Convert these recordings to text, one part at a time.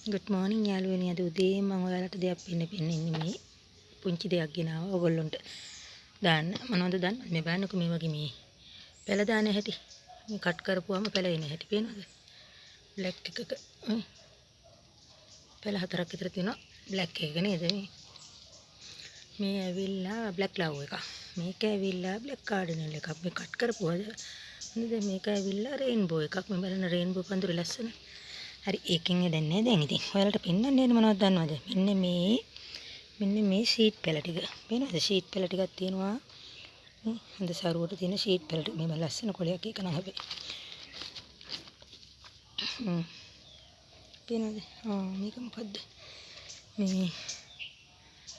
good morning යාළුවනේ අද උදේ මම ඔයාලට දෙයක් පෙන්නන්නේ මේ පුංචි දෙයක් ගෙනාවා ඔයගොල්ලන්ට දාන්න මොනවද දන්නවද මේ බලන්නකෝ මේ වගේ මේ පැල දාන හැටි මේ කට් කරපුවාම පැල එන හැටි පේනවද බ්ලැක් එකක පැල හතරක් විතර තියෙනවා බ්ලැක් එක නේද මේ ඇවිල්ලා බ්ලැක් ලව් එක මේක ඇවිල්ලා බ්ලැක් කාඩිනල් එකක් මේ කට් කරපුවාද නේද මේක ඇවිල්ලා රේන්බෝ එකක් මේ බලන්න රේන්බෝ පඳුර ලස්සන හරි ඒකෙන් එදන්නේ දැන් ඉතින් ඔයාලට පෙන්වන්නේ මොනවද දන්නවද මෙන්න මේ ෂීට් පැල ටික පේනවද ෂීට් පැල ටිකක් තියෙනවා මේ හොඳ සරුවට තියෙන ෂීට් පැල ටික මේ ලස්සන කොලයක් එක නම් හැබැයි පේනවද මේක මොකද්ද මේ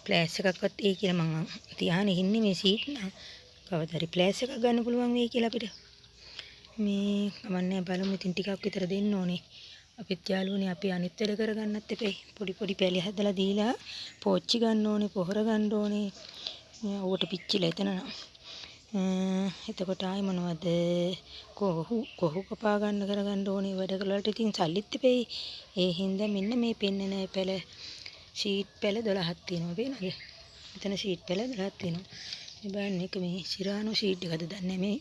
ප්ලෑස් එකක්වත් ඒ කියලා මම තියාගෙන ඉන්නේ මේ ෂීට් නා කවදාද හරි ප්ලෑස් එකක් ගන්න පුළුවන් වෙයි කියලා අපිට මේ කමන්නේ බලමු ඉතින් ටිකක් විතර දෙන්න ඕනේ අපිත් යාළුවනේ අපි අනිත් වැඩ කරගන්නත් එපේ පොඩි පැලි හදලා දීලා පෝච්චි ගන්න ඕනේ පොහොර ගන්න ඕනේ ඌට පිච්චිලා එතන එතකොට ආයි මොනවද කොහු කපා ගන්න කරගන්න ඕනේ වැඩ කළාට ඉතින් සල්ලිත් එපේ ඒ හින්දා මෙන්න මේ පෙන්නන පැල ෂීට් පැල 12ක් තියෙනවා පේනවද මෙතන ෂීට් පැල 12ක් තියෙනවා මේ බලන්න එක මේ සිරානෝ ෂීට් එකද දන්නේ මේ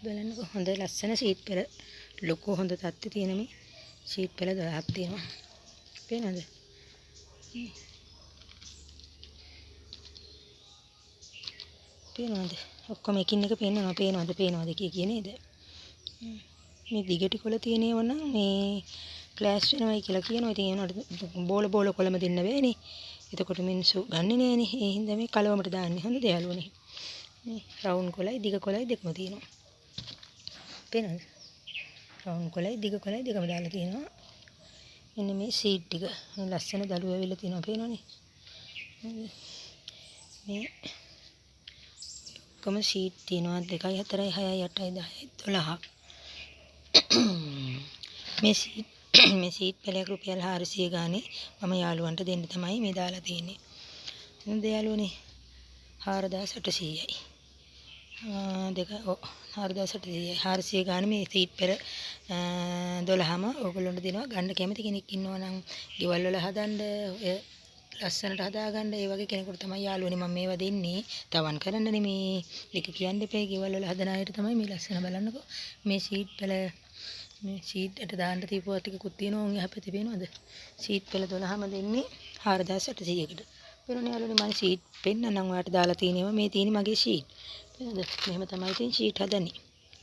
බලන්නකො හොඳ ලස්සන ෂීට් පැල ලොකු හොඳ තත්ත්වයේ තියෙන මේ ෂීට් පැල 12ක් තියෙනවා පේනවද පේනවද ඔක්කොම එකින් එක පේනවද කිය නේද මේ දිගටි කොළ තියෙනව නම් මේ ක්ලෑෂ් වෙනවයි කියලා කියනවා ඉතින් ඒනට බෝල කොළම දෙන්න බෑනේ එතකොට මිනිස්සු ගන්නෙ නෑනේ ඒ හින්දා මේ කලවමට දාන්නේ හොඳ දයාලුවනේ මේ රවුන්ඩ් කොළයි දිග කොළයි දෙකම තියෙනවා පේනවද රවුන්ඩ් කොළයි දිග කොළයි දෙකම දාලා තියෙනවා මෙන්න මේ ෂීට් ටික මේ ලස්සන දළු ඇවිල්ලා තියෙනවා පේනවනේ මේ කොම ෂීට් තියෙනවා 2 4 6 8 10 12 මේ ෂීට් පැලයක් රුපියල් 400 ගානේ මම යාළුවන්ට දෙන්න තමයි මේ දාලා තියෙන්නේ නේද යාළුවනේ 4800යි 400 ගානේ මේ ෂීට් පෙර 12ම ඕගොල්ලන්ට දෙනවා ගන්න කැමති කෙනෙක් ඉන්නවා නම් ගෙවල් වල හදන්න ඔය ලස්සනට හදාගන්න ඒ වගේ කෙනෙකුට තමයි යාළුවනේ මම මේවා දෙන්නේ තවන් කරන්න නෙමේ ඒක කියන්න එපා ගෙවල් වල හදන අයට තමයි මේ ලස්සන බලන්නකෝ මේ ෂීට් පැල මේ ෂීට් එකට දාන්න තියපුවා ටිකකුත් තියෙනවා උන් එහා පැත්තේ පේනවද ෂීට් පැල 12ම දෙන්නේ 4800කට පේනවනේ යාළුවනේ මම ෂීට් පෙන්නන්නම් ඔයාලට දාලා තියෙනවා මේ තියෙන්නේ මගේ ෂීට් පේනවද මෙහෙම තමයි ඉතින් ෂීට් හදන්නේ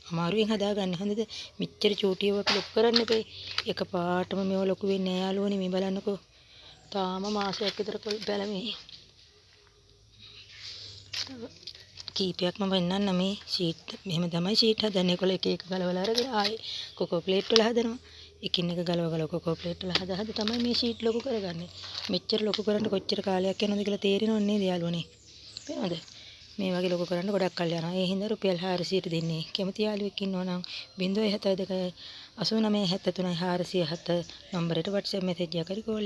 අමාරුවෙන් හදාගන්න හොඳද මෙච්චර චූටියව අපි ලොක් කරන්න එපේ එකපාරටම මේව ලොකු වෙන්නේ නෑ යාළුවනේ මේ බලන්නකෝ තාම මාසයක් විතර බැලමේ කීපයක්ම වෙන්නන්න මේ ෂීට් මෙහෙම තමයි ෂීට් හදන්නේ කොළ එක ගලවලා අරගෙන ආයේ කොකෝ ප්ලේට් වල හදනවා එකින් එක ගලව කොකෝ ප්ලේට් වල හදා තමයි මේ ෂීට් ලොකු කරගන්නේ මෙච්චර ලොකු කරන්න කොච්චර කාලයක් යනවද කියලා තේරෙනව නේද යාළුවනේ පේනවද මේ වගේ ලොකු කරන්න ගොඩක් කල් යනවා ඒ හින්දා රුපියල් 400ට දෙන්නේ කැමති යාළුවෙක් ඉන්නවා නම් 072 89 73 407 නම්බරයට WhatsApp මැසේජ් එකක් හරි කෝල්